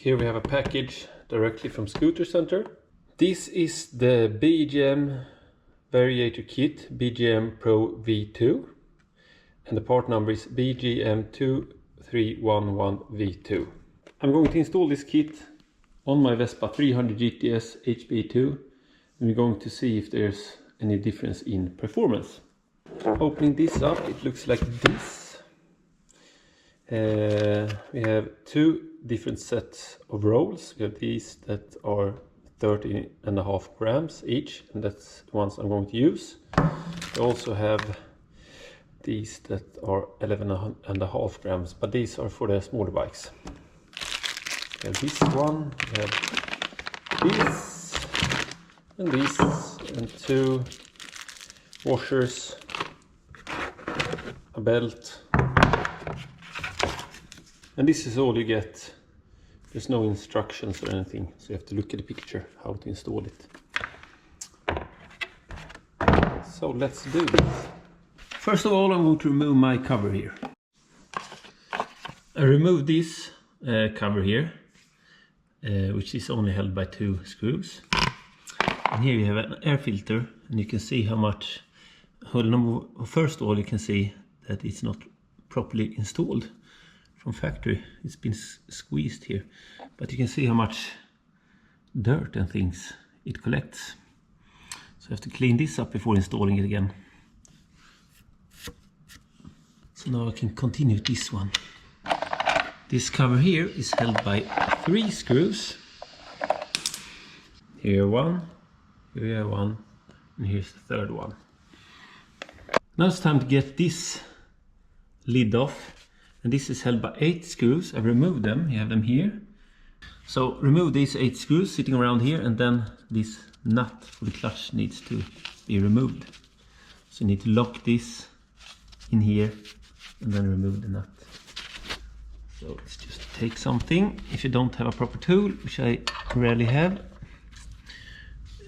Here we have a package directly from Scooter Center. This is the BGM Variator kit, BGM PRO V2. And the part number is BGM 2311V2. I'm going to install this kit on my Vespa 300 GTS HB2. And we're going to see if there's any difference in performance. Opening this up, it looks like this. We have two different sets of rolls. We have these that are 13.5 grams each, and that's the ones I'm going to use. We also have these that are 11.5 grams, but these are for the smaller bikes. We have this one, we have this, and these, and two washers, a belt, and this is all you get. There's no instructions or anything, so you have to look at the picture how to install it. So let's do this. First of all, I'm going to remove my cover here. I removed this cover here, which is only held by two screws. And here you have an air filter, and you can see how much. First of all, you can see that it's not properly installed from factory. It's been squeezed here, but you can see how much dirt and things it collects. So I have to clean this up before installing it again. So now I can continue this one. This cover here is held by 3 screws. Here one, here one, and here's the third one. Now it's time to get this lid off. And this is held by 8 screws. I've removed them, you have them here. So remove these 8 screws sitting around here, and then this nut for the clutch needs to be removed. So you need to lock this in here and then remove the nut. So let's just take something, if you don't have a proper tool, which I rarely have,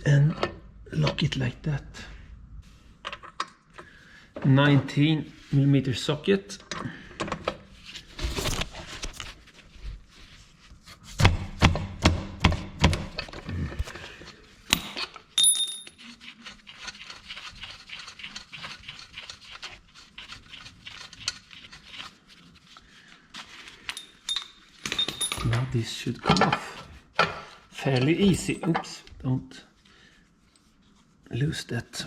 and lock it like that. 19mm socket. Now this should come off fairly easy. Oops, don't lose that.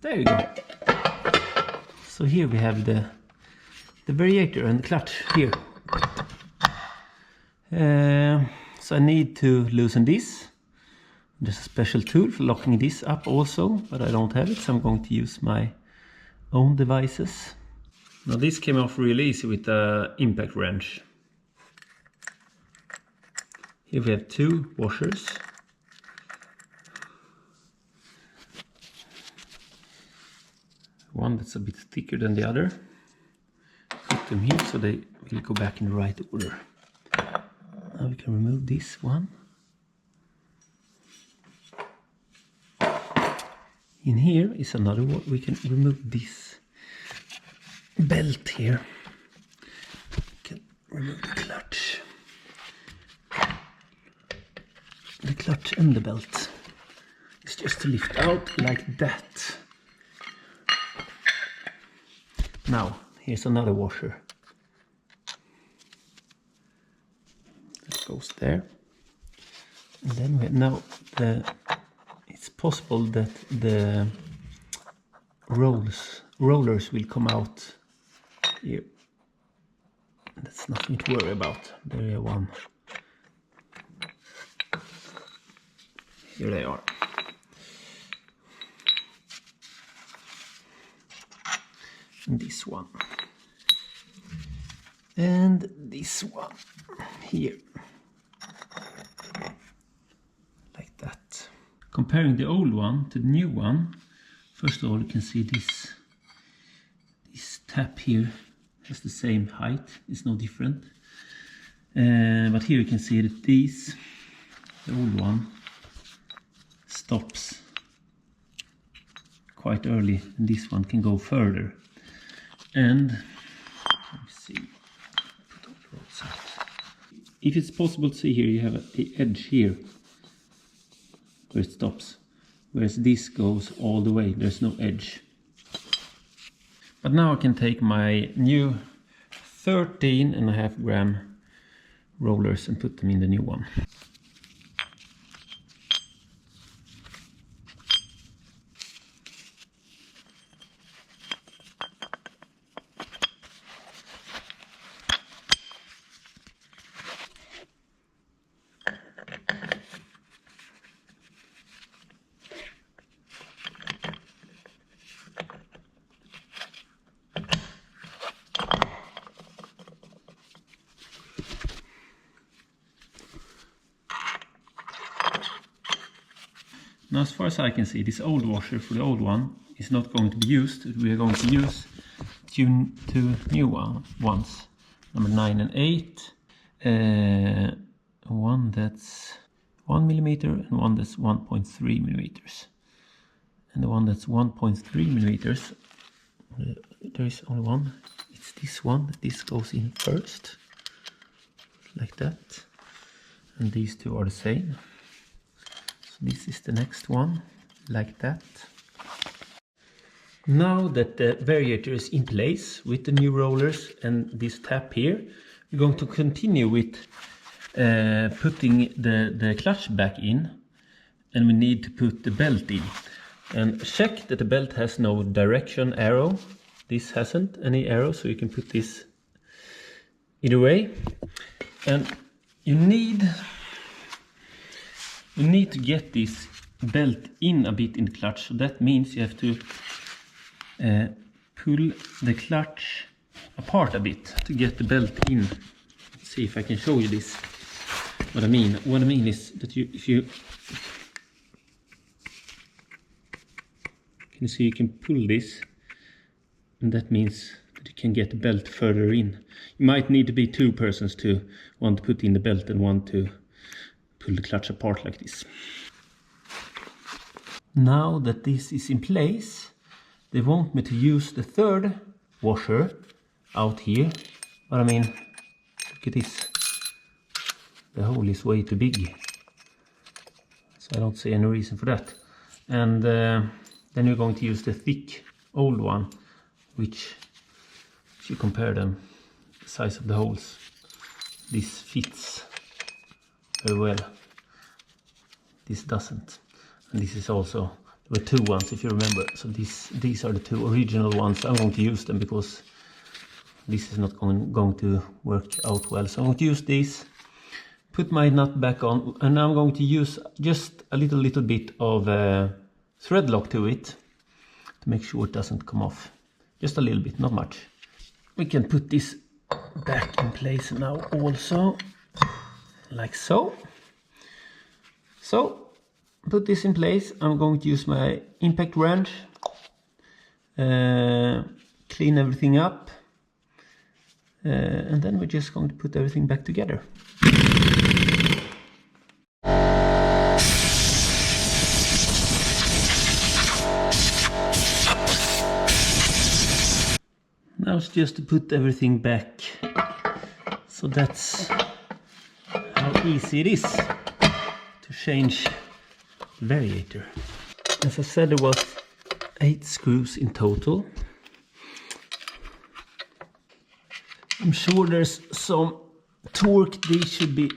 There you go. So here we have the variator and the clutch here. So I need to loosen this. There's a special tool for locking this up also, but I don't have it, so I'm going to use my own devices. Now this came off really easy with the impact wrench. Here we have 2 washers. One that's a bit thicker than the other. Put them here so they will go back in the right order. Now we can remove this one. In here is another one. We can remove this belt here. We can remove the clutch. The clutch and the belt. It's just to lift out like that. Now, here's another washer. That goes there. And then we have now it's possible that the rollers will come out here. That's nothing to worry about. There you have one. Here they are. And this one. And this one here. Like that. Comparing the old one to the new one, first of all you can see this tap here has the same height, it's no different. But here you can see that the old one, stops quite early, and this one can go further. And let me see, put on the roadside. If it's possible to see here, you have the edge here where it stops, whereas this goes all the way, there's no edge. But now I can take my new 13.5 gram rollers and put them in the new one. Now, as far as I can see, this old washer for the old one is not going to be used. We are going to use two new ones, number 9 and 8. One that's 1 millimeter and one that's 1.3 millimeters. And the one that's 1.3 millimeters, there is only one. It's this one. This goes in first, like that. And these two are the same. This is the next one, like that. Now that the variator is in place with the new rollers and this tap here, we're going to continue with putting the clutch back in, and we need to put the belt in. And check that the belt has no direction arrow. This hasn't any arrow, so you can put this either way. And you need to get this belt in a bit in the clutch, so that means you have to pull the clutch apart a bit to get the belt in. Let's see if I can show you this. What I mean is that if you can see, you can pull this, and that means that you can get the belt further in. You might need to be 2 persons to one to put in the belt and one to pull the clutch apart like this. Now that this is in place, they want me to use the 3rd washer out here. But I mean, look at this. The hole is way too big, so I don't see any reason for that. And then we're going to use the thick old one, which, if you compare them, the size of the holes, this fits very well. This doesn't, and this is also, there were 2 ones if you remember, so these are the 2 original ones. I'm going to use them because this is not going to work out well, so I'm going to use these, put my nut back on, and I'm going to use just a little bit of thread lock to it to make sure it doesn't come off. Just a little bit, not much. We can put this back in place now also, like so. So, put this in place. I'm going to use my impact wrench, clean everything up, and then we're just going to put everything back together. Now it's just to put everything back. So that's how easy it is to change the variator. As I said, there was 8 screws in total. I'm sure there's some torque these should be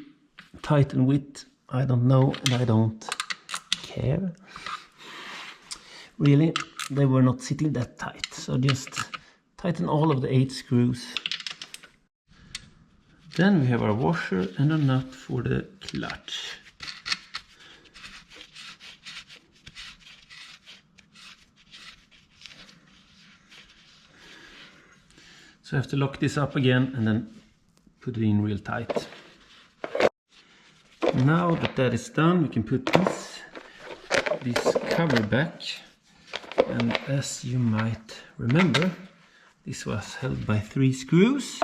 tightened with. I don't know, and I don't care. Really, they were not sitting that tight, so just tighten all of the 8 screws. Then we have our washer and a nut for the clutch. So I have to lock this up again and then put it in real tight. Now that that is done, we can put this cover back. And as you might remember, this was held by 3 screws.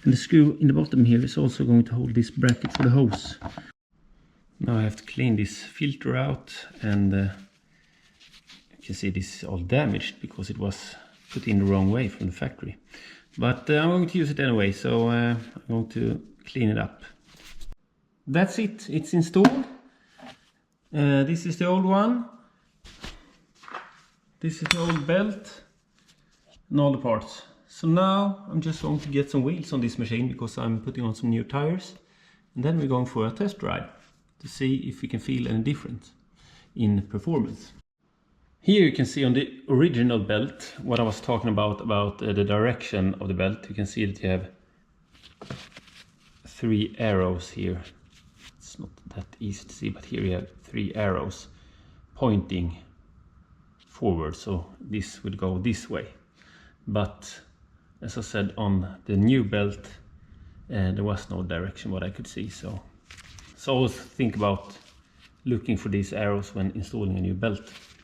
And the screw in the bottom here is also going to hold this bracket for the hose. Now I have to clean this filter out, and you can see this is all damaged because it was put in the wrong way from the factory. But I'm going to use it anyway, so I'm going to clean it up. That's it, it's installed. This is the old one. This is the old belt and all the parts. So now I'm just going to get some wheels on this machine because I'm putting on some new tires. And then we're going for a test ride to see if we can feel any difference in performance. Here you can see on the original belt what I was talking about the direction of the belt. You can see that you have 3 arrows here. It's not that easy to see, but here you have 3 arrows pointing forward, so this would go this way. But as I said, on the new belt there was no direction what I could see, so always think about looking for these arrows when installing a new belt.